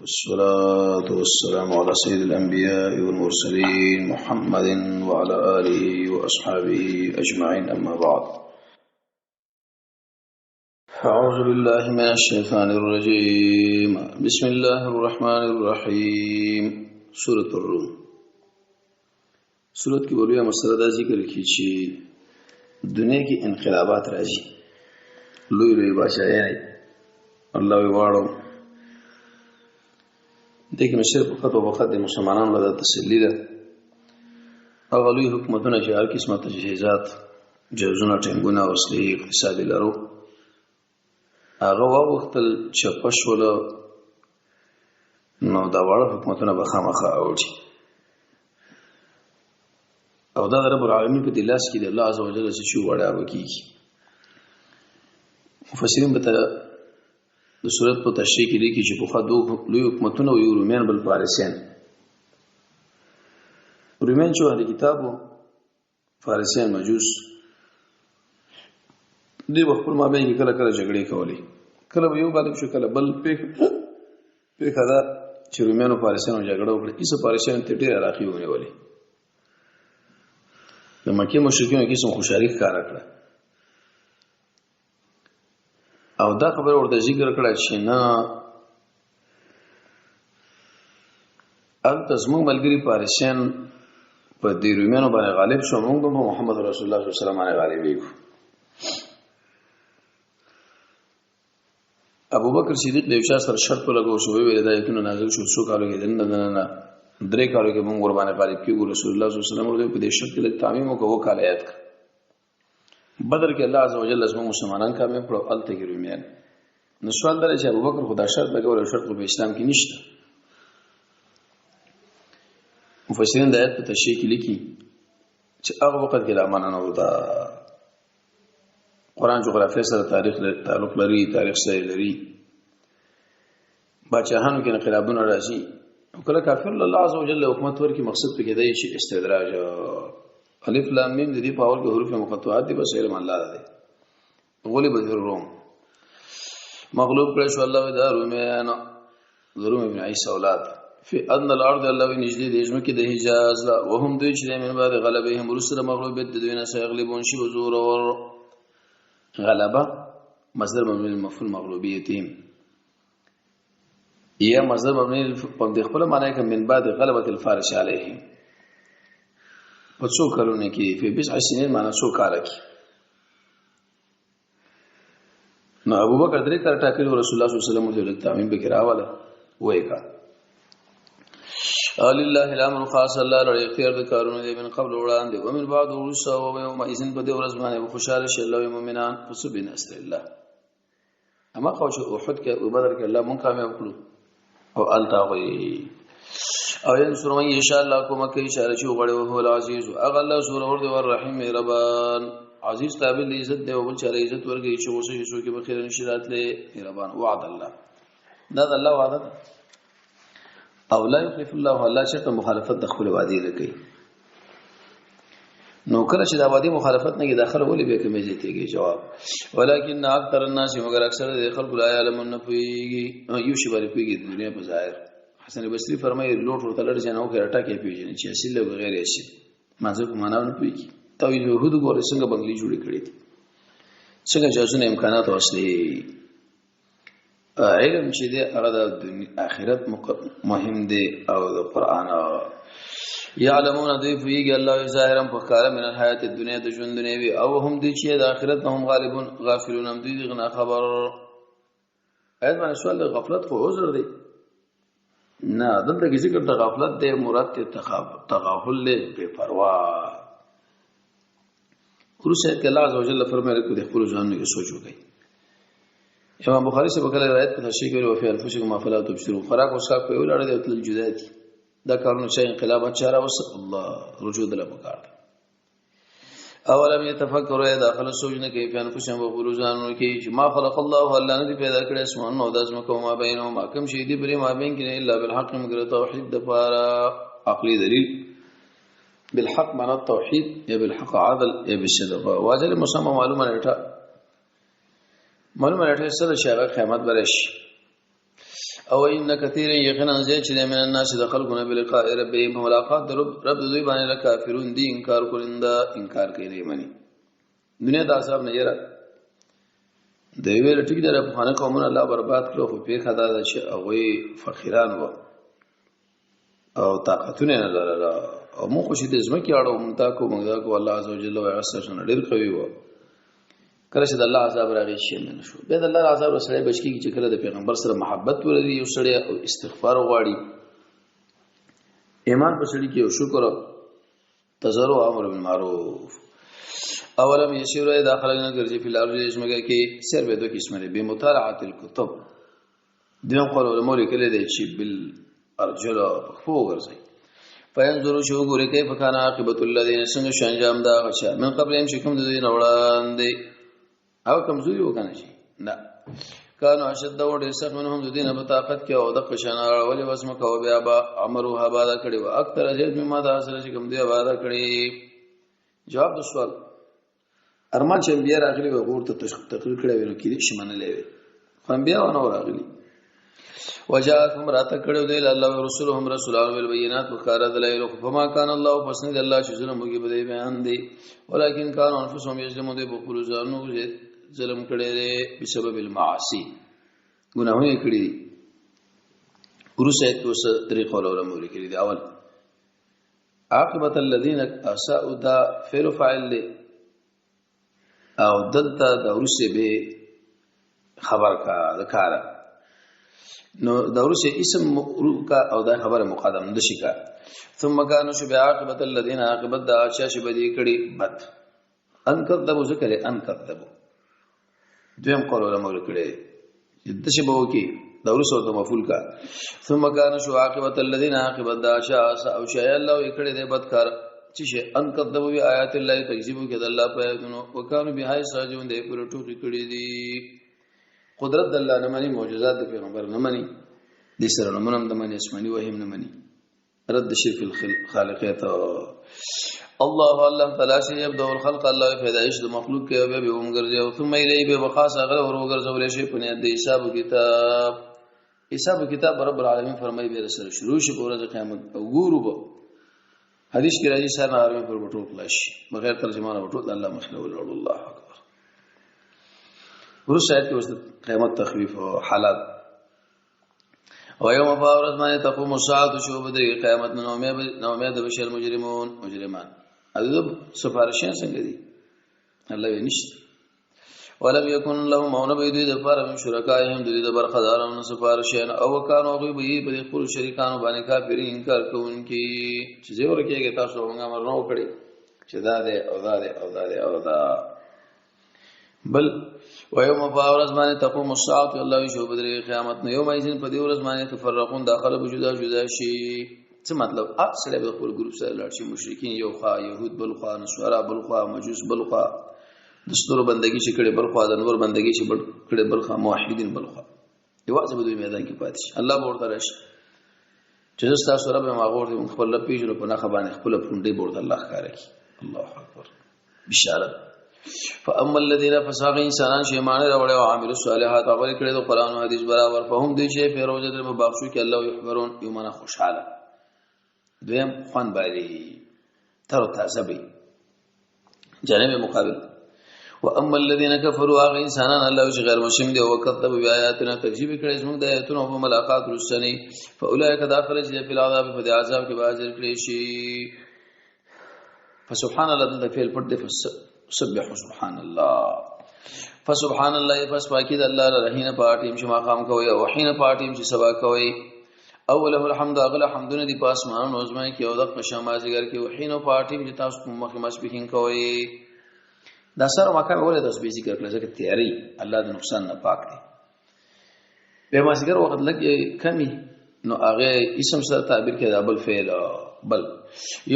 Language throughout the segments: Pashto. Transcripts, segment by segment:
والصلاة والسلام على سيد الأنبياء والمرسلين محمد وعلى آله وأصحابه أجمعين، أما بعد. أعوذ بالله من الشيطان الرجيم. بسم الله الرحمن الرحيم. سورة الروم. سورة کی بولیا مسئلہ دا ذکر کی چی دنیا کی انقلابات راجی لوی لوی بادشاہی الله ویواړو دغه مشر په خطو وخت د مسلمانانو لپاره تسلی ده. هغه لوی حکومتونه چې هر قسمه تجهیزات جهازونه ټینګونه وسلې اقتصادي لرو هغه وختل چې پښوله نو دا وړ حکومتونه به خامخا اوړي او دا رب العالمین په دلاس کې د الله عزوجل چې وړا وکي. مفسرین به د صورت په تشریح کې لیکي چې په خدو لوی حکومتونه او رومیان بل فارسیان چې هغه کتابو فارسیان مجوس دی خپل مابین کې کله کله جګړې کولې، کله یو غالب شو کله بل په خدا چې رومیانو فارسیانو جګړه وکړه. ایسه فارسیان ته ډېر علاقه ونیولې، د مکه مشرکینو کې سم خوشالي ښکارا کړه او دا خبر ورته ذکر کړه چې نه البته زموږ ملګری پارسیان په دې رومیانو باندې غالب شو، موږ به محمد رسول الله صلی الله علیه وسلم باندې غالب یو. ابو بکر صدیق د یوشا سره شرط لګو شو، ویل دا ایتونه نازل شو څو کالو کې نه 3 کالو کې موږ ور باندې غالب کیږو. رسول الله صلی الله علیه وسلم ورته په دې شرط کې تعمیم وکړو کال آیات بدر کې الله عزوجل لازم مسلمانان کامیاب کړو الته کې رومیان. نو سوال دا چې ابو بکر خدا شرط لګول او شرط په اسلام کې نشته. مفسرین د آیت په تشریح کې لیکي چې هغه وخت کې لا معنا نه ودا قرآن جغرافیه سره تاریخ تعلق لري، تاریخ سره لري، بادشاہانو کې انقلابونه راځي او کله کافر الله عزوجل حکومت ورکی مقصد پکې دی چې استدراج الف لام میم د دې په اول کې حروف مقطعات دي، بس علم الله دی. غلب الروم مغلوب کړ شو الله د رومیان ضرور ابن عیسی اولاد فی ان الارض الله نجدي د اسمه کې د حجاز وهم دوی چې من بعد غلبهم رسل مغلوبیت د دوی نه سيغلبون شي وزور اور غلبه مصدر مبني للمفعول مغلوبیتهم یا مصدر مبني په د خپل معنی کې من بعد غلبه الفارس علیهم په څو کلونه کې په 20 سنین معنی څو کال کې. نو ابو بکر درې کار ټاکلي رسول الله صلی الله علیه وسلم د تعمیم به کراواله وای کا لله الامر خاص الله لري اختیار د کارونه دی من قبل وړاندې او من بعد ورسو او يوم اذن په دې ورځ باندې خوشاله شي الله المؤمنان فسبحان الله. اما خو شو احد کې او بدر کې الله مون کامیاب کړو او التاوي او ينصر من يشاء الله کومه کې اشاره شو غړو هو العزيز اغه الله سور اور دی ور رحیم مهربان عزیز قابل عزت دی او بل چا عزت ورګي چې وسه شو کې بخیر نشرات له مهربان وعد الله دا الله وعده او لا يخلف الله الله شرط مخالفت د خپل وعده لګي. نو کله چې دا وعده مخالفت نه کې داخله ولې به کومې ځتېږي جواب ولکن اکثر الناس مگر اکثر خلق لا علم نه پويږي یو شی باندې پويږي د دنیا په ظاهر. حسن بصری فرمایي لوټ ورته لړ جنو کې اٹا کې پیژني چې اصل له غیر شي مازه په معنا نه پويږي. توحید يهود ګورې څنګه بنگلي جوړې کړې دي، څنګه جاسونه امکانات واصلي علم چې د اراده د آخرت مهم دی او د قران يعلمون دوی فيږي الله ظاهرا په کار من الحیات الدنیا د ژوند دنیوي او هم دوی چې د آخرت هم غالبون غافلون هم دوی غنا خبر. اېد باندې سوال غفلت خو عذر دی نه، دلته کې ذکر د غفلت د مراد ته تغافل له بے پروا ورسه کې الله عزوجل فرمایي کو د خپل ځان نه سوچ وکړي. امام بخاری سے بکله روایت په تشریح کوي او فی الفشق ما فلا تبشروا خراق وسا په یو لړ د تل جداتی دا کارونه چې انقلابات چاره وس الله رجوع دل بکار اولم يتفکروا داخل سوچ نه کوي په انفسهم او بروزانو کې چې ما خلق الله الله نه پیدا کړی اسمان او د ازمکه ما بینهما کم شي دی بری ما بین کې الا بالحق مگر توحید د فارا عقلی دلیل بالحق معنى التوحید یا بالحق عدل یا بالصدق واجل مسمى معلومه لټه سره شغه قیامت برش او ان كثير يقينا زي چې من الناس دخلوا بلقاء ربهم ملاقات رب دوی باندې کافرون دي انکار کولنده انکار کوي معنی دنیا د عذاب نه یره د ویل ټیک ده په خانه قومونه الله برباد کړو خو په خدا ده چې هغه فقیران وو او طاقتونه نه لرله او مو خوشی د زمکه اړو مونږ تا کو الله عزوجل او عزوجل ډیر قوي وو کله چې د الله عذاب راغی شي نه شو به د الله عذاب سره بچکی چې کله د پیغمبر سره محبت ولري یو سړی او استغفار وغواړي ایمان په سړی کې او شکر تزرع امر بالمعروف اولم یسیر داخلنا ګرځي په لارو اسمګه کې سر به دوه قسمه دي به مطالعه الكتب دیم قول علماء لیکل دي چې بال ارجل خو ګرځي فینظروا شو ګوري کې فکان عاقبت الذين څنګه شو انجام دا غشا من قبل هم شکم د دین وړاندې او کمزوري وکنه شي نه کانو اشد وړ سخت منهم د دین په طاقت کې او د قشنا ولې وسم کو بیا با امرها بادا کړي او اکثر اجر مما دا سره چې کوم دی بادا کړي جواب د سوال ارمان چې بیا راغلي و غور ته تقریر کړي ورو کې شي منلې خو بیا ونه راغلي وجاءتهم راته کړو دی الله او رسولهم رسولان بالبينات وقال دلائل فما كان الله فسند الله چې ظلم وکي بده بیان دی ولكن كانوا انفسهم يظلمون دي په خپل ځانو ظلم کړي دي په سبب المعاصي ګناهونه کړي دي ورسه توسه طریقو لور مولي کړي دي اول عاقبت الذين اساءوا دا فعل فاعل او دلته د ورسه به خبر کا ذکر نو دورسه اسم مقرو کا او دا خبر مقدم نشي کا ثم كانوا شبه عاقبت الذين عاقبت دا شاش بدی کړي بد ان کذبوا ذکر ان کذبوا دویم قول علماء کړي دشه به وکي دورسه ته مفعول کا ثم كانوا شو عاقبت الذين عاقبت دا شاس او شاء الله کړي دې بدکار چې ان کذبوا آیات الله تکذیب کړه الله په نو وکانو بهای ساجون دې پر ټوکی کړي دي قدرت د الله نه مانی معجزات د پیغمبر نه مانی د سره نه منم د مانی اسماني وهم نه مانی رد شرک الخالقیت الله تعالی شی يبدأ الخلق الله پیدائش د مخلوق کې به ومګرځي او ثم الیه به وخاص هغه ورغرځول شي په نه د حساب کتاب رب العالمین فرمایي به سره شروع شي په ورځ قیامت او ګورو به حدیث کې راځي سره عربی پر وټو کلاش بغیر ترجمه نه وټو الله مخلول الله اکبر ورس آیت کې وست قیامت تخفیف او حالات او یوم فاورت باندې تقوم الساعه شو بدري قیامت نو امید بشر مجرمان اذب سفارشین څنګه دي الله یې نشته ولم يكن لهم او نبي دي د فار من شرکایهم د برخدارانو سفارشین او کانو غي به په خپل شریکانو باندې کافرین انکار کوونکي چې زه ورکیږي تاسو موږ امر نو کړی چې دا ده او دا بل ويوم فاورز باندې تقوم الساعه الله شو بدري قیامت نو یوم ایزن په دې ورځ باندې تفرقون داخله بجدا شي څه مطلب اصله به خپل ګروپ سره لاړ شي مشرکین یو خوا يهود بل خوا نصارا بل خوا مجوس بل خوا دستور بندگی چې کړي بل خوا د نور بندگی چې کړي بل خوا موحدین بل خوا یوازې په دوی میدان کې پاتې شي الله به ورته راشي چې تاسو رب ما غوړ دي خپل پیژنو په نه خبره خپل پونډي بورد الله ښکار کوي الله اکبر بشارت فاما الذين فساق انسانان شیمان راوړل او عامل الصالحات او کړي د قران او حدیث برابر فهم دي شی په روزه د مباخشو کې الله يحبرون یومنا خوشاله دویم خوان باندې تر تاسو به جانب مقابل واما الذين كفروا اغ انسانان الله چې غیر مسلم دي او کذبوا بیااتنا تکذیب کړي زموږ د آیاتونو په ملاقات رسنی فاولئک داخل شي په العذاب په عذاب کې باجر کړي شي فسبحان الله د فعل پټ دي سبح سبحان الله فسبحان الله پس پاکی د الله رحیم پاټیم چې مقام کوي او حين پاټیم چې سبا کوي اوله الحمد اغله حمدونه دي پاسمان او زما کې او د قشمازګر کې او حين پاټیم چې تاسو مخه مسبحین کوي دا سره مکه ولې تاسو به ذکر کړل چې تیاری الله د نقصان نه پاک دی به مسګر وخت لګي کمی نو هغه اسم سره تعبیر کې د بل فعل بل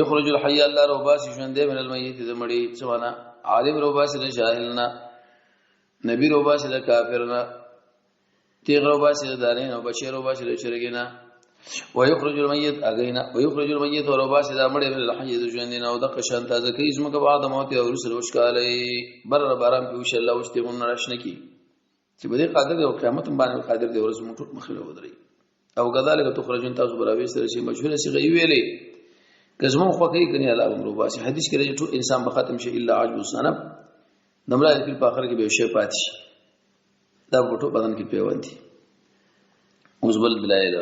یخرج الحي الله روباس ژوند من المیت د مړي څوانا عالم روباس د جاهلنا نبی روباس د کافرنا تیغ روباس د دارین او بشیر روباس د چرګینا ويخرج الميت اغینا ويخرج الميت روباس د مړي من الحي د ژوند نه او د قشان تازه کی اسمه که بعد موت او رسل وشکالی بر بارام په وش الله واستغون راشنه کی چې بده قادر او قیامت باندې قادر دی ورځ موټ مخله ودري او كذلك تخرجون تاسو براوي سره شي مشهور شي غي ویلې کزمو خو کوي کني الله امر واسي حدیث کې ټول انسان به ختم شي الا عجب سنب دمرا په اخر کې به شي پاتې دا ګټو بدن کې پیوندي اوس بل دلایل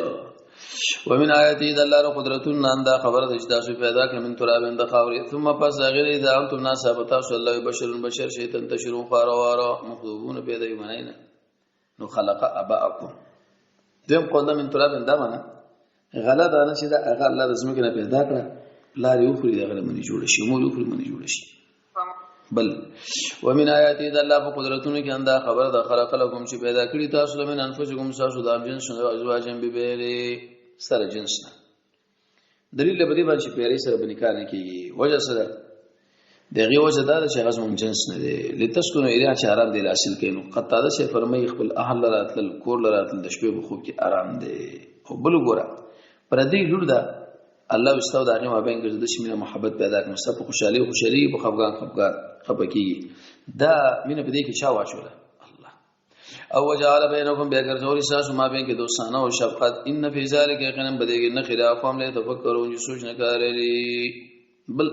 ومن آیاتی د الله قدرتون نام دا خبر د اجداسو پیدا کړ من تراب اند خاوري ثم پس غیر اذا انتم ناس بتا صلی الله بشر شیطان تشرون خاروارا مخلوقون پیدا یمنینا نو خلق اباءکم دیم قوله من تراب اند معنا غلط انا چې دا هغه الله رزم کې نه پیدا کړ لار یو خوري دغه منی جوړ شي مو یو خوري منی جوړ شي بل ومن آیاتی د الله په قدرتونو کې انده خبر د خلق لكم چې پیدا کړی تاسو له من انفسکم تاسو د جنس او ازواجم ببیری سره جنس نه دلیل به دې باندې پیری سره بنکار نه کیږي وجه سره دغه وجه دا چې هغه مون جنس نه دی لتسكنوا الیه چې آرام دی حاصل کینو قطاده چې فرمایي خپل اهل راتل کور راتل د شپې په خوب کې آرام دی او بل ګوره پر دې جوړ دا الله واستو دا هغه مابین کې د شمینه محبت پیدا کړي سب خوشالي په خفګان خپکیږي دا مینه په دې کې چا واچوله الله او وجعل بينكم بيګر زوري ساس ما بین کې دوستانه او شفقت ان فی ذلک یقینا بدیږي نه خلاف هم له تفکرون چې سوچ نه کوي بل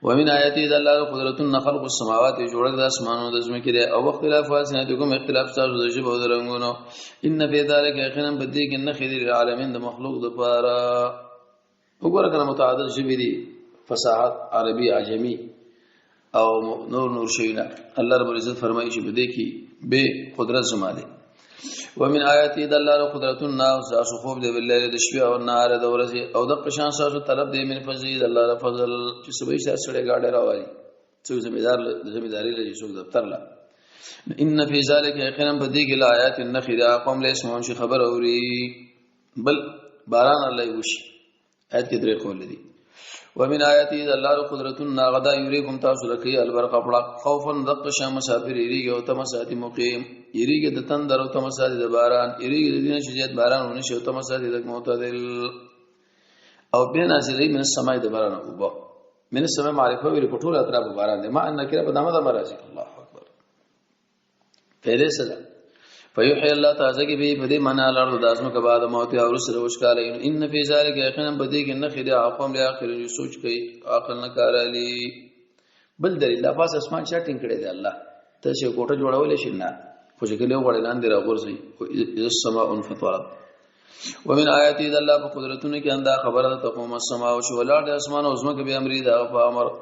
ومن آیاتی د الله قدرت خلق السماوات جوړک د اسمانونو د زمکې دی او اختلاف واسنه اختلاف تاسو د ژبه او د رنگونو ان فی ذلک یقینا بدیږي نه خیر العالمین د مخلوق د پاره وګوره کنه متعدد ژبې دي فصاحت عربي عجمي او نور شينا الله رب العزت فرمایي چې بده کې به قدرت زماده ومن آیاتی د الله قدرتنا تاسو خوب دی بالله د شپې او نهار د ورځې او د قشان تاسو طلب دی من فضل الله فضل چې سبې سره گاډه راوړي څو ذمہداري لري څو دفتر لا ان فی ذلک یقینا بدیګ الایات النخیر قوم له اسمعون شي خبر اوري بل باران الله وشي آیت کې درې قول دي ومن آیاتی د الله قدرتنا غدا یریکم تاسو لکه البرق پړه خوفا دق شام مسافر یریږي او تمساتی مقیم یریږي د تندر او تمساتی د باران یریږي د دینه شجاعت باران ونه شو تمساتی د معتدل او بین ازلی من السماء د باران او با من السماء معرفه ویل پټول اطراف باران دي ما ان کړه په دمه د مرাজি الله اکبر پیدا سره فیحیی الله تعالی کی به بده معنا الارض داسمه کے بعد موت او رسل وشکال ان فی ذلک یقینا بده کې نه خدای اقوام له اخر سوچ کوي عقل نه کار علی بل دلیل د پاس اسمان چټینګ کړي دی الله ته چې کوټه جوړول شي نه خو چې کله وړل لاندې راغورځي او السماء انفطرت ومن آیاتی د الله په قدرتونو کې انده خبره ده تقوم السماء او شولار د اسمان او زمکه به امر دا په امر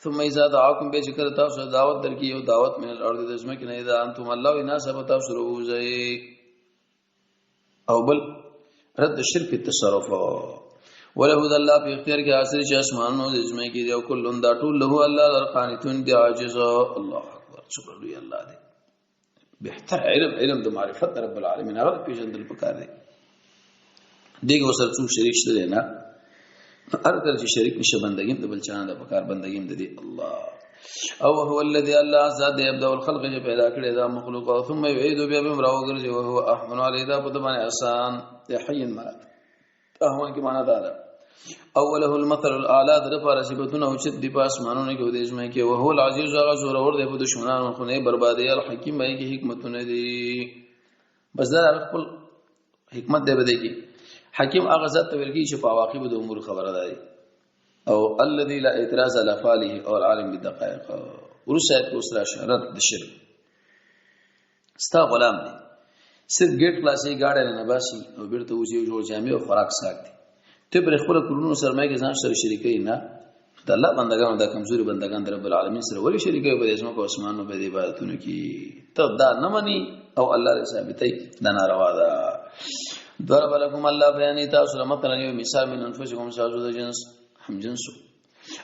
ثم اذا دعاكم به ذکر تاسو دعوت درکې او دعوت من الارض د زمکه نه اذا انتم الله يناسب تاسو روزي او بل رد شرک التصرف وله ذ الله په اختیار کې حاصل چې اسمانونو د زمکه کې او کلون دا ټول له الله درقانتون دی عاجز الله اکبر شکر دی الله دی بهتر علم د معرفت رب العالمین هغه پیژندل پکار دی دغه وسر څو شریک شته نه هر کله چې شریک نشه بندګیم د بل چا نه د پکار بندګیم د دی الله او هو الذي الله ذات يبدا الخلق چې پیدا کړی دا مخلوق او ثم يعيد بیا به راوګرځي او هو احمن علی دا په باندې آسان د حي مراد احمن کی معنا دا ده اوله المثل الاعلى در پر صفاتونه او چې د پاسمانونو کې ودې اسمه کې او هو العزيز هغه زور اور دی په دشمنانو خو نه بربادي الحکیم باندې کې حکمتونه دي بس دا خپل حکمت دی بده کې حکیم هغه ذات ورکی چې په واقع د امور خبره ده او الذي لا اعتراض على فعله او العالم بالدقائق ورسایت کو سره شرط د شرک ستا غلام دی صرف ګیټ کلاسي گاډه نه باسي او بیرته وځي جوړ جامع او خوراک ساتي ته پر خپل کورونو سرمایه کې ځان سره شریکي نه د الله بندگانو د کمزوري بندگان د رب العالمین سره ولی شریکي په اسمه کو اسمانو په عبادتونو کې ته دا نه مني او الله رضا ثابتای دا ناروا ده ضرب لكم الله بیان تاسو مثلا یو مثال من انفسکم سازو د جنس هم جنسو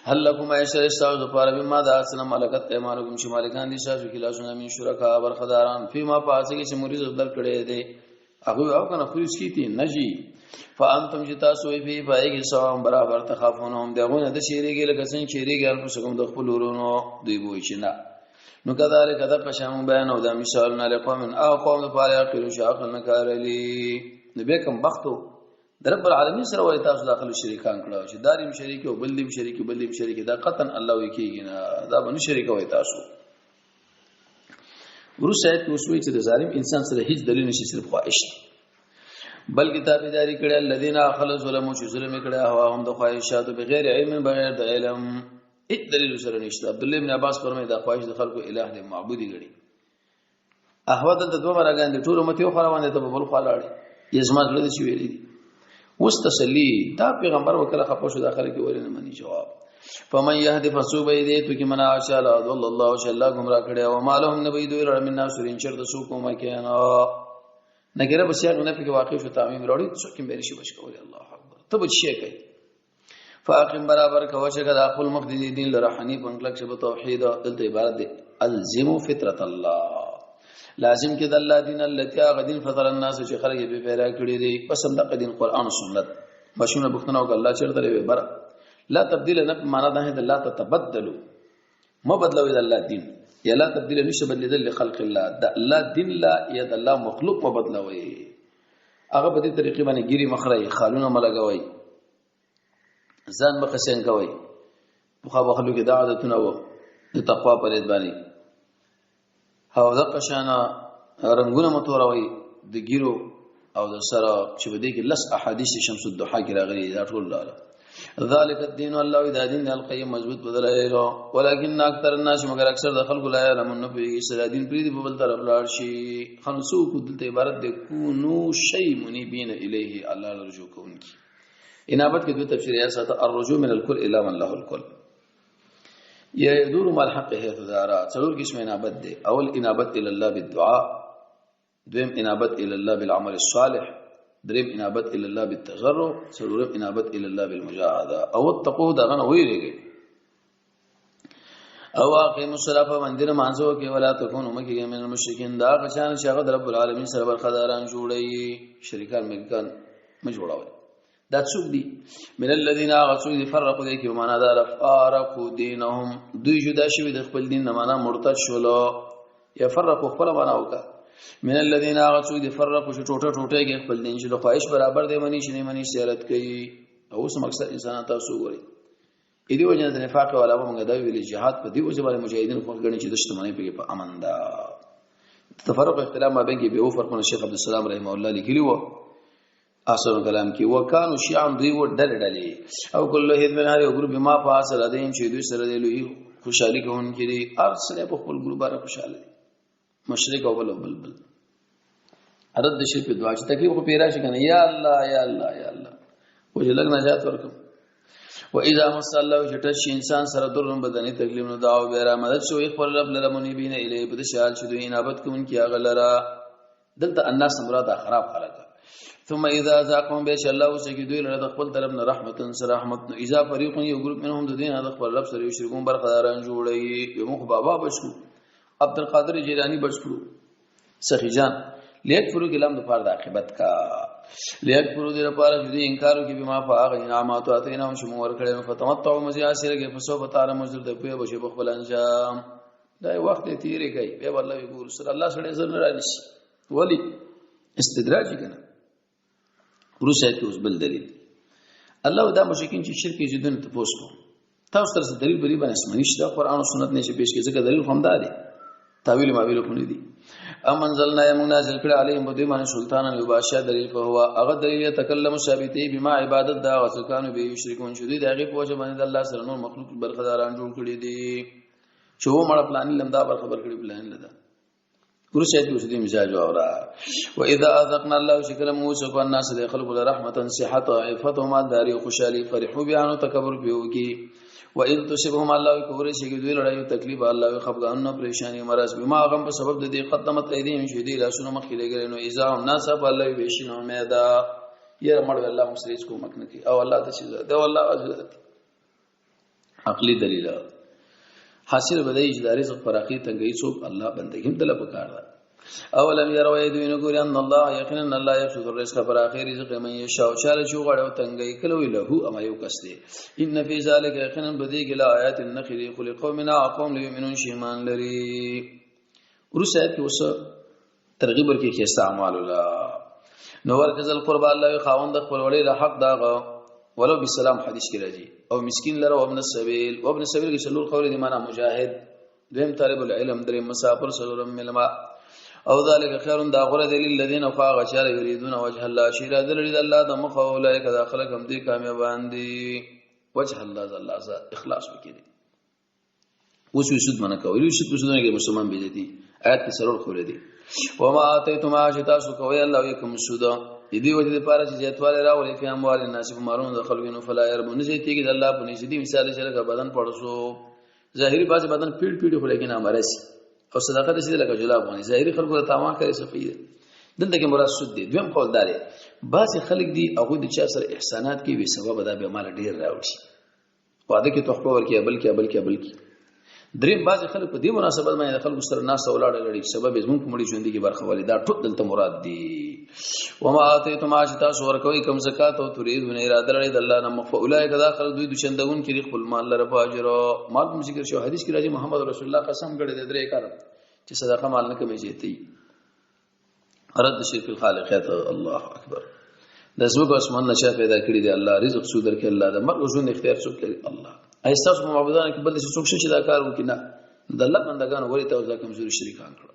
هل لكم ایشر استاذ پر بما ذا اسلام ملکت ایمانکم چې مالکان دي تاسو کې لاسونه من شرکا برخداران فيما پاسه کې چې مریض بدل کړي دي هغه او کنه خریص کیتی نجی فانتم جتا سوې په پایږي سوام برابر تخافونهم دغه د شیریږي لکه څنګه شیریږي انفسکم د خپل ورونو دی بوې چې نه نو کذالک د قشم بیان او د مثالونه لقوم او قوم لپاره عقل شاقل نه کارلی نبی کوم بختو د رب العالمین سره وای تاسو داخل شریکان کړه چې داریم شریک او بلیم شریک بلیم شریک دا قطن الله وکیږي نه دا باندې شریک وای تاسو ورسایت وسوي چې د ظالم انسان سره هیڅ دلیل نشي صرف خواهش بلکې تابعداري کړي الذين خلصوا ظلموا چې ظلم کړي هوا هم د خواهشات بغیر علم بغیر د علم دلیل سره نشته. عبد الله ابن عباس فرمایي دا خواهش د خلکو الہ دی معبودي غړي احواد د دوه مرګان دي ټول متي خو روان دي ته بل خو لاړي یزما کړی شي ویلي اوس تسلی دا پیغمبر وکړه خپل شو داخله کې ورنه مني جواب فمن يهدي فسوب يدي تو کې منا شاء الله الله شاء الله گمراه کړي او مالهم نبي دوی رحم الله سورین چر د سو کومه کې نه نګره بس یا نه په واقع شو تعمیم وروړي څو کې مېري شي بشکوري الله اکبر ته به شي کوي فاقم برابر کا وجه کا داخل مقدی دین لرحنی پنکلک شب توحید دلته عبارت دی الزم فطرت الله لازم کې د الله دین التي غدین فطر الناس چې خلک به پیدا کړی دي پس هم د دین قران او سنت مشونه بختنه او الله چرته لري بر لا تبديل نه معنا ده د الله تتبدلوا ما بدلوي د الله دین یا لا تبديل نشه بدلیدل لخلق الله د الله دین لا یا د الله مخلوق ما بدلوي هغه په دې طریقې باندې ګيري مخړی خالونه ملګوي ځان مخسن کوي په مخلوق کې د عادتونه وو د تقوا په لید باندې او د قشانا رنگونه متوروي د ګیرو او د سره چې بده کې لس احادیث شمس الضحى کې راغلي دا ټول لاله ذالک الدين الله اذا دین القیم مضبوط بدلایو ولکن اکثر الناس مگر اکثر د خلکو لا علمون په سره دین پری په بل طرف لاړ شي خنسو کو دلته عبارت د کونو شی منیبین الیه الله رجوع کوونکی انابت کې دوه تفسیرات ساته الرجوع من الكل الى من له الكل يدور مع الحق حيث دارا څلور قسم انابت دي اول انابت الى الله بالدعاء دویم انابت الى الله بالعمل الصالح دریم انابت الى الله بالتضرع څلورم انابت الى الله بالمجاهده او التقوه دغه ویریږي او اقیم الصلاه مندر مانزو کې ولا تكونوا مکه من المشرکین دا غشان شغد رب العالمین سره برخداران جوړي شریکان مګان مجوړاوي دا څوک دي من الذين غسوا فرقوا دي کې معنا دا فرقوا دينهم دوی جدا شوی د خپل دین نه معنا مرتد شولو یا فرقوا خپل معنا وکړه من الذين غسوا فرقوا ټوټه ټوټه کې خپل دین چې د خواهش برابر دی منی شنه منی سیرت کوي او سم مقصد انسان تاسو وګورئ اې دی وجه د نفاق او علاوه موږ دا ویل جهاد په دی وجه باندې مجاهدین خو غني چې د شتمنۍ په امن دا تفرق اختلاف ما بین کې به فرقونه شیخ عبد السلام رحمه الله لیکلی و اصل کلام کې وکانو شیعان دوی و ډلې او کله هیڅ من هر یو ګروپ ما فاصله دین چې دوی سره دی لوی خوشحالي کوونکې دي ارسله په خپل ګروپ باندې خوشاله مشرک او بل عدد د شرک دعا چې تکلیف خو پیرا شي کنه یا الله یا الله یا الله وجه لګ نجات ورکم و اذا مس الله شتش انسان سره درن بدني تکلیف نو دعا بیره مدد شو خپل رب لرمنی بین الی بده شال چې دوی انابت کوونکې هغه لرا دلته الناس مراد خراب خلک ثم اذا ذاقهم بش الله وسجدوا الى خپل طرف نه رحمتن سره رحمت نو اذا فريق یو ګروپ منهم د دین د خپل رب سره شرکون برخداران جوړي یو مخ بابا بشو عبد القادر جیلانی بشو سخی جان لیک فرو کلام د فرض عاقبت کا لیک فرو د لپاره د انکارو کې بما فاغ انعامات او اتینهم شمو ور کړي فتمتعوا مزیاسره کې فسو بتاره مزر د په بشه بخل انجام دا وخت تیرې کوي به والله یقول سر الله سره زر نه راځي ولی استدراج کنه روسه کې اوس بل دلیل الله دا مشکین چې شرک یزيدون ته پوسټو تاسو تر دلیل بری باندې اسمنی شته قران او سنت نشه پیش کې ځکه دلیل هم دا دی تعویل ما ویل خو نه دي ام انزلنا منازل کړه علیهم بدی باندې سلطان الباشا دلیل په هوا هغه دلیل تکلم ثابتې بما عبادت دا وسکانو به یشرکون شدي دغه په وجه باندې الله سره نور مخلوق برخداران جوړ کړي دي چې و مړه پلان لمدا بر خبر کړي پلان لدا ورسې دې اوس دې مزاج اورا و اذا اذقنا الله شکر موسی کو الناس خلق رحمتا صحت عفتهم داری خوشالي فرحوا بها تکبر بيوږي و ان تصبهم الله کوره شي دوی لړایو تکلیف الله خفقان نو پریشانی مرز بما غم په سبب د دې قدمت ایدیم شهدي لاسونو مخې لګل نو اذا الناس الله بشنو میدا ير مړ الله مسریج کو مکنه کی او الله د شي دا والله عقلی دلیل حاصل بدای اجدار رزق فراخی تنگئی څوک الله بندګیم دل پکار دا اولم يروا يدون ګور ان الله یقینا الله يبسط الرزق فراخی رزق من یشاء شال شو غړو تنگئی کلوې له اما یو کسته ان فی ذلک یقینا بدی ګل آیات النخل خلق قومنا قوم ليؤمنون شیمان لري ورسه کې اوس ترغیب ورکې کې استعمال الله نو ورکزل قربا الله خاوند خپل وړي له حق داغه ولو بالسلام حدیث کې راځي او مسكين لره او ابن السبيل او ابن السبيل کې شلول قول دي معنا مجاهد دویم طالب العلم درې مسافر سلورم ملما او ذلك خير دا غره دي للذين خاغ شر يريدون وجه الله شيرا دل الله د مخ اولئک داخلكم دي کامیابان دي وجه الله ز الله اخلاص وکړي وسو سود منه کوي سود سودونه کې مسلمان بيدتي آیات کې سرور خورې دي وما اتيتم عاشتا سو کوي الله یکم سود دې وجه لپاره چې جتواله راولې په اموال الناس مارون د خلقینو فلا يربون زيتي کې الله په نشي دي مثال چې بدن پړسو ظاهري باز بدن پیډ پیډ خو لګینه امرس او صدقه دې لکه جلاب ونی ظاهري خلکو ته تاوان کوي صفیه دلته کې مراد سود دي دویم قول داري بعض خلک دي هغه د چا سره احسانات کوي به سبب دا به مال ډیر راوړي واده کې تحفه ورکړي بلکې دریم بعض خلک په دې مناسبت باندې خلکو سره ناس اولاړه لري سبب زمون کومړي ژوند کې برخه ولې دا ټول دلته مراد دي وما اتيتم عاشتا سور کوي کم زکات او تريدون اراده لري د الله نه مفعولای کذا خلک دوی دشندون کې خپل مال لره فاجر مال کوم ذکر شو حدیث کې راځي محمد رسول الله قسم کړي د درې کار چې صدقه مال نه کمې جيتي رد شرک الخالق الله اکبر د زوګ اسمان نشه پیدا کړی دی الله رزق سو درکې الله د مرغ ژوند اختیار څوک کوي الله ایستاس معبودان کې بل څه څوک شي دا کار وکړي د الله بندگان ورې ته ځکه کمزوري شریکان کړو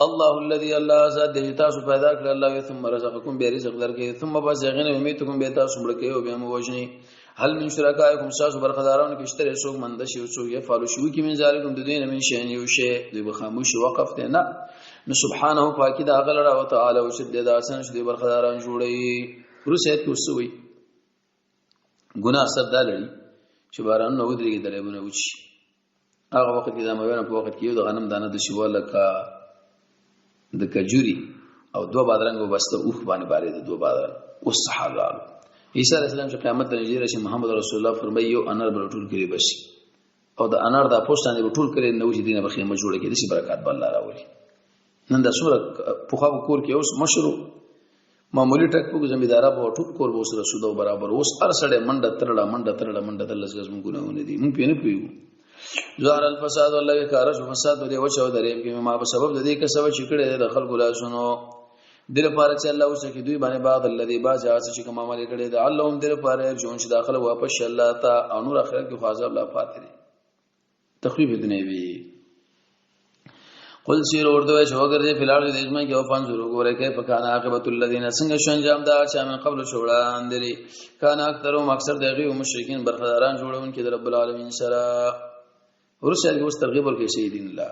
الله الذي الله ذات دې تاسو پیدا کړل الله ثم رزقكم برزق درکې ثم بزغنه امیتکم به تاسو مړکې او به موجني هل من شرکائکم تاسو برخدارانو کې اشتره څوک مند شي او څوک یې فالو شي کې من ذالکم د دین من شي یو شی دوی به خاموش وقف ته نه نو سبحانه پاکی دا غلړه او تعالی او شد د اسن شدي برخداران جوړي روسیت کې وسوي ګناه سب دالړي چې باران نو ودرېږي درېبونه وچی هغه وخت کې دا مېونه په وخت کې یو د غنم دانه د شواله کا د کجوري او دوه بادرنګ وبسته اوخ باندې بارې د دوه بادرنګ او صحابه عیسی علیه السلام چې قیامت ته نږدې راشي محمد رسول الله فرمایي یو انار بل ټول کړي بشي او د انار د پوسټانه ټول کړي نو چې دینه بخیمه جوړه کړي چې برکات بل الله راوړي نن د سوره په خو کور کې اوس مشرو معمولی ټک په زمیدارا په ټول کور وو سره سود او برابر اوس هر سړی منډه ترړه لږ مونږ ګناونه دي مونږ پینې پیو ظهر الفساد والله کارج فساد ولې وشو درې کې ما په سبب د دې کې سبب چې کړي د خلکو لا شنو دل پاره چې الله اوسه کې دوی باندې بعد الذي باز اس چې کوم عمل کړي د الله هم دل پاره جون چې داخله واپس الله تا انور اخرت کې خواص الله فاتحه تخفیف دې وی قل سیر اردو چې وګرځي فلال دې اسمه کې او فن زرو ګوره کې پکانه عاقبت الذين څنګه شو انجام دا چې من قبل شوړان دي کان اکثرهم اکثر دغه مشرکین برخداران جوړون کې د رب العالمین سره ورسره اوس ترغیب ورکړي سیدین الله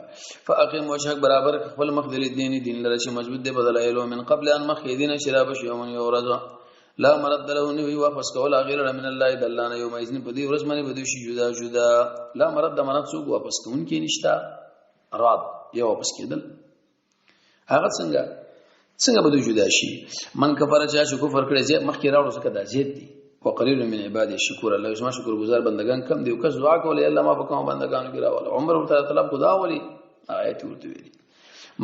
فاقم وجهك برابر خپل مخدل دین لره چې مضبوط دی بدلایلو من قبل ان مخیدین شراب یوم یورز لا مرد له نو واپس کول غیر من الله د الله نه یوم اذن په دې ورځ باندې بدوي شي جدا لا مرد منت څوک واپس کوون کې نشتا راد یو واپس کېدل هغه څنګه بدوي جدا شي من کفر چې کفر کړي چې مخکې راوړو څه کدا زیات دي وقلیل من عباد الشکور الله اسما شکر گزار بندگان کم دی او کس دعا کوله الله ما په کوم بندگانو کې راول عمر ورته طلب خدا ولی آیت ورته ویلي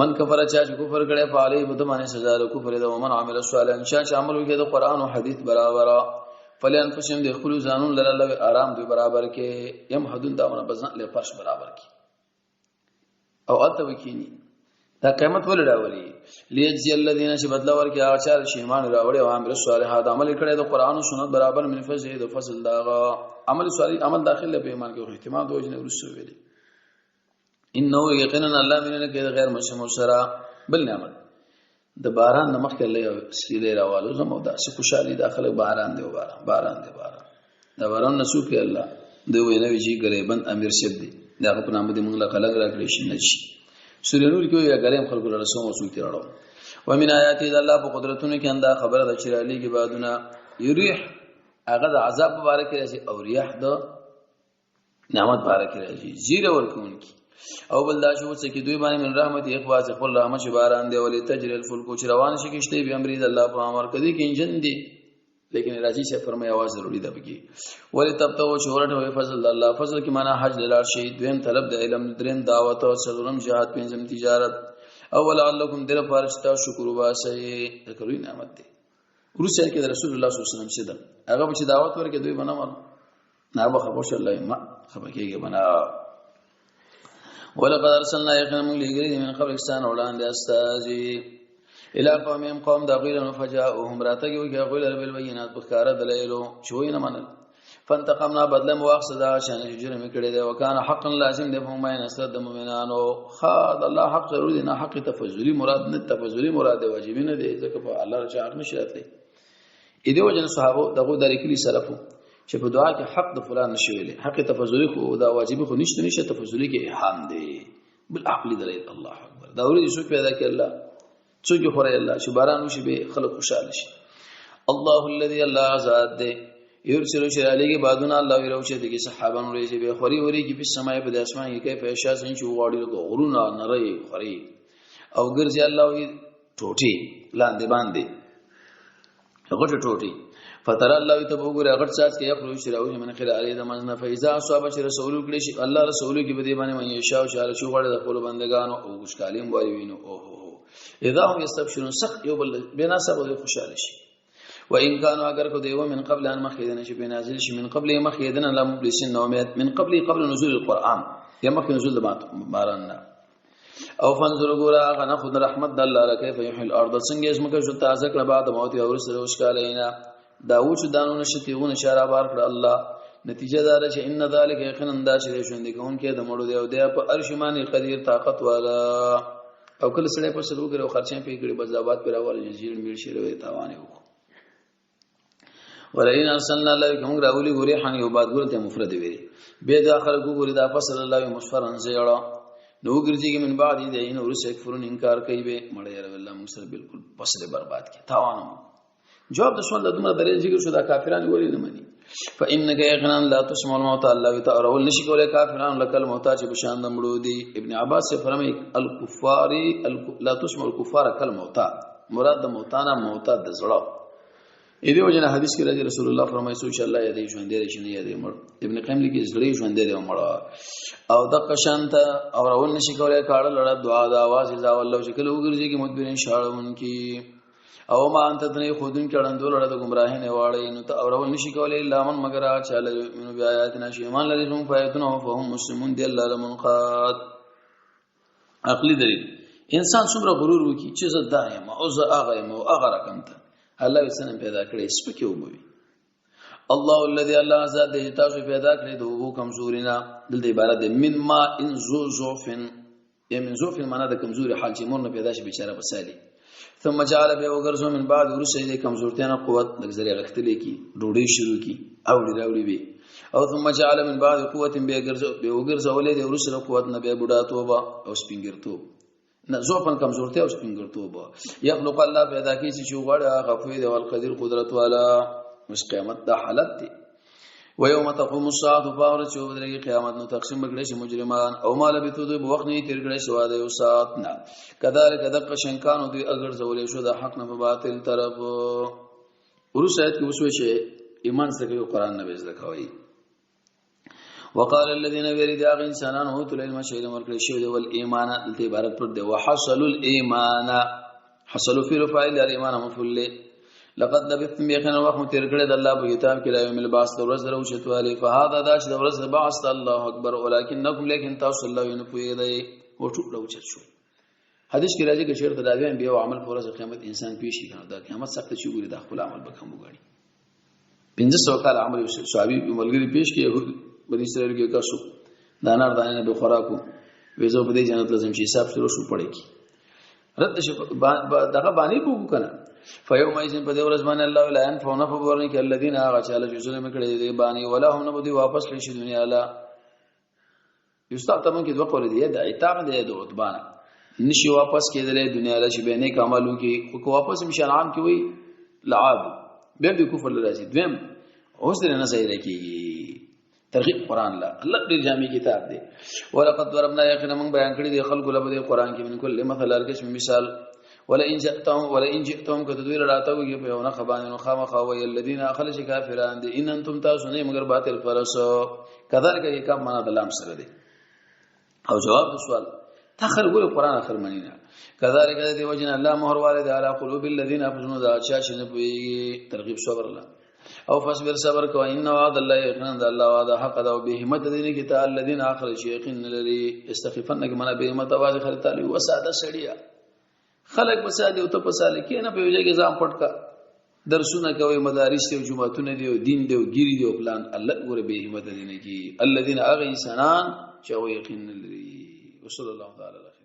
من کفر چې کفر کړي فعلی بدمانه سزا له کفر د ومن عمل صالحا چې عمل وکړي د قران او حدیث برابر فلن فشم د خپل ځانون لره آرام دی برابر کې یم حدود دامن بزن له فرش برابر کې او اته وکینی دا قیامت ول راولي ليجزي الذين شبدل ورکه اچار شیمان راوړي او عامل صالحات عمل کړي د قران او سنت برابر من فزيد فصل داغه عمل صالح عمل داخله په ایمان کې احتمال دوجنه ورسو ویلي انه یقینا الله مننه کې غیر مشمول سرا بل نعمت د باران نمخ کې الله سیله راوالو زمو دا څه خوشالي داخله باران دی دا باران نسو کې الله دوی نه ویږي غریبن امیر شد دی دا په نامه دې موږ له خلک راکړي شي نه شي سورې نور کې یا غریم خلکو له رسوم او سوق تیراړو ومن آیات الله په قدرتونو کې انده خبره د چرالي کې بعدونه یریح هغه د عذاب مبارک راځي او ریح د نعمت مبارک راځي زیره ورکون کی او بل دا شو چې دوی باندې من رحمت اخواز خپل رحمت شباران دی ولې تجري الفلك چې روان شي کېشته به امر الله په امر کدي کې انجن دی لیکن راځي چې فرمای आवाज ضروری ده بګي ولې تب ته شهرت او فضل الله فضل کې معنا حج لار شي دویم طلب د علم دریم دعوت او سلام جهاد پنځم تجارت اول علکم در فارشتا شکر واسي ذکروي نعمت دي ورسره کې رسول الله صلی الله علیه وسلم شه ده هغه چې دعوت ورکړي دوی بنامه نه به خبر شي الله ما خبر کېږي بنا ولقد ارسلنا يقينا من لغير من قبل استان اولان دي استاذي الى قوم قوم دغيل فجاءهم راتګي وګي غول بالبينات بخاره دلایلو شوینه منل فانتقمنا بدل مواقص دا شان جرم کړي دی وکانه حقا لازم دی په مې نصر د مؤمنانو خاد الله حق ضروري نه حق تفضلی مراد نه تفضلی مراد واجب نه دی ځکه په الله رضا حق نشي راتلی اې دی وجه صحابه دغه درې کلی سلفو چې په دعا کې حق د فلان نشي ویلي حق تفضلی خو دا واجب خو نشته تفضلی کې احام دی بالعقل دلیل الله اکبر دا ورې څوک پیدا کړ الله څوک خوري الله چې باران وشي به خلق خوشاله شي الله الذي الله ذات دی يرسل شرالیږي بادونه الله ویروچه دي صحابانو لري چې به خوري وري کې په سماي په اسمان کې کیف اشا څنګه وړي غرونه نری خوري او ګرځي الله وي ټوټي لاندې باندې هغه ټوټي فتر الله ته وګوره هغه څاڅ کې خپل شراوي من خلال علي د منځ فایزا صحابه چې رسول کړي شي الله رسول کې بده باندې مې شاو شاله شو غړي د خپل بندگانو او خوشالیم وایي وینو او اذا هم يستبشرون سخت یو بل بنا سبب خوشاله شي وان كانوا اگر کو دیو من قبل ان مخیدن شي بنازل شي من قبل مخیدن لا مبلسین نومیت من قبل نزول القران یا مخ نزول باران او فنظر غورا غنا خود رحمت الله کیف یحیی الارض څنګه اسمکه شو تازه کړه بعد موت او سره وشکالینا داوچ دانو نشتیغون اشاره بار کړ الله نتیجه دار چې ان ذالک یقینا انداز شوند کوم کې د مړو دی او د په ارشمانی قدیر طاقت والا او کله سره په سلو کې خرچې په کړي بزابات پر اول جزیر میر شروي تاوانه وکړه ولئن ارسلنا لكم راولي غريحا يباد ګورته مفرد ویری به د اخر ګوري دا فصل الله مصفرن زيړه نو ګرځيږي من بعد دین اور سے کفرون انکار کوي به مړ یې الله مصر بالکل فصل برباد کی تاوان جواب د سوال د دومره درې ذکر شو دا کافرانو ولې نه مني فانك يقنا لا تسمع الموت الله تعالی ول نشي کولای کافرانو لکل محتاج بشان د مړو دي ابن عباس سے فرمای الکفار لا تسمع الكفار کل موت مراد د موتانا موت د زړه اې دی وجنه حدیث کې راځي رسول الله فرمایي سو چې الله یې ژوند دی شنه یې مړ ابن قیم لیکي زړی ژوند دی مړ او د قشانت او اول نشي کولای کاړه لړ دعا د आवाज ځا والله چې کله وګرځي کې مدبرین شاړون کی او ما انت تنه خودن کړهندول لړ د گمراهی نه واړی نو ته اول نشي کولای لامن مگر چاله منو بیا آیاتنا شی ایمان لري نو فایتونه فهم مسلمون دی الله لمنقاد عقلی دلیل انسان څومره غرور وکي چې زه دایم او زه هغه مو هغه رقم ته الله وسنه پیدا کړی سپکه وبوي الله الذي الله ذات دې تاسو پیدا کړی دوه کمزورینا دلته عبارت ده من ما ان ذوفن من ذوف معنا د کمزوري حال چې مور نه پیدا شي بیچاره بسالي ثم جعل به وغرزو من بعد ورسې دې کمزورتیا نه قوت د ذریعہ غختلې کی ډوډۍ شروع کی او راوړي به او ثم جعل من بعد قوت به وغرزو ولې دې ورسره قوت نه به بډا توبه او سپینګرتوب نه زوپن کمزورتیا او سپینګرتوب یخلق الله پیدا کی چې غوړه غفوی دی والقدیر قدرت والا مش قیامت دا حالت دی ويوم تقوم الساعه فاورت شو بدري قیامت نو تقسیم بغړي شي مجرمان او مال به تو د وخت نه تیر کړي شو دا یو ساعت نه کذالک دق شنکانو دی اگر زولې شو د حق نه په باطل طرف ورسایت کې وسوي شي ایمان سره قرآن نه بيز لکوي وقال الذين يريدون انسانان هو تل علم شيء مرکړي شو دی ول ایمان د عبارت پر دی وحصلوا الايمان حصلوا في رفع الايمان مفعول لقد لبثتم بيخنا وقت تیر کړه د الله په کتاب کې راوي مل باس د ورځ دروچتوالی فهذا داش د ورځ باس الله اکبر ولکنکم لیکن تاسو الله ویني پوي دی او ټول دروچت شو حدیث کې راځي چې شرط د اوی بیا عمل پر ورځ قیامت انسان پیش کړه دا قیامت سخت شي ګوري د خپل عمل به کوم وګړي 1500 کال عمل صحابي ملګری پیش کې بني اسرائیل کې کاسو دانار دانه به خوراکو وېزو په دې جنت لازم شي حساب شروع شو پړې کی رد شي دغه باندې بوګو کنه فیوم ایزن په دې ورځ باندې الله ولا ينفع نفع ورني کې الذين غچاله جزله مکړي دې باندې ولا هم نبدي واپس لشي دنیا لا یستعتمن کې دوه قول دي د ایتام دې د عتبان نشي واپس کېدلې دنیا لا شي به نه کمالو کې خو واپس مشان کې وي لعاب به د کفر لري دویم اوس دې نه صحیح راکېږي ترغیب قران لا الله دې جامع کتاب دی ولقد ضربنا یقینا من بیان کړی دی خلق له دې قران کې من کل مثل ارکش مثال ولا ان جئتم كتدوير راتوږي په یو نه خبانو خامخا وي الذين خلش کافرون دي ان انتم تاسو نه مگر باطل فرسو کذالک یہ کام معنا د لام سره دی او جواب د سوال تاخر ګور قران اخر منینا کذالک د وجن الله مهر والد علی قلوب الذين افزنوا ذا شاشن په ترغیب صبر الله او فصبر صبر کو ان وعد الله یقینا الله وعده حق ده او به همت دین کی تعالی الذين اخر شیخین لري استغفرنک منا به همت واځ خل تعالی وساده سړیا خلق بساده او ته پساله کې نه په وجه کې ځام پټکا درسونه کوي مدارس او جمعهتون دي او دین دی او ګيري دی او پلان الله ګوره به همت دي نه کی الذين اغيسنان چې یقین لري وصلی الله تعالی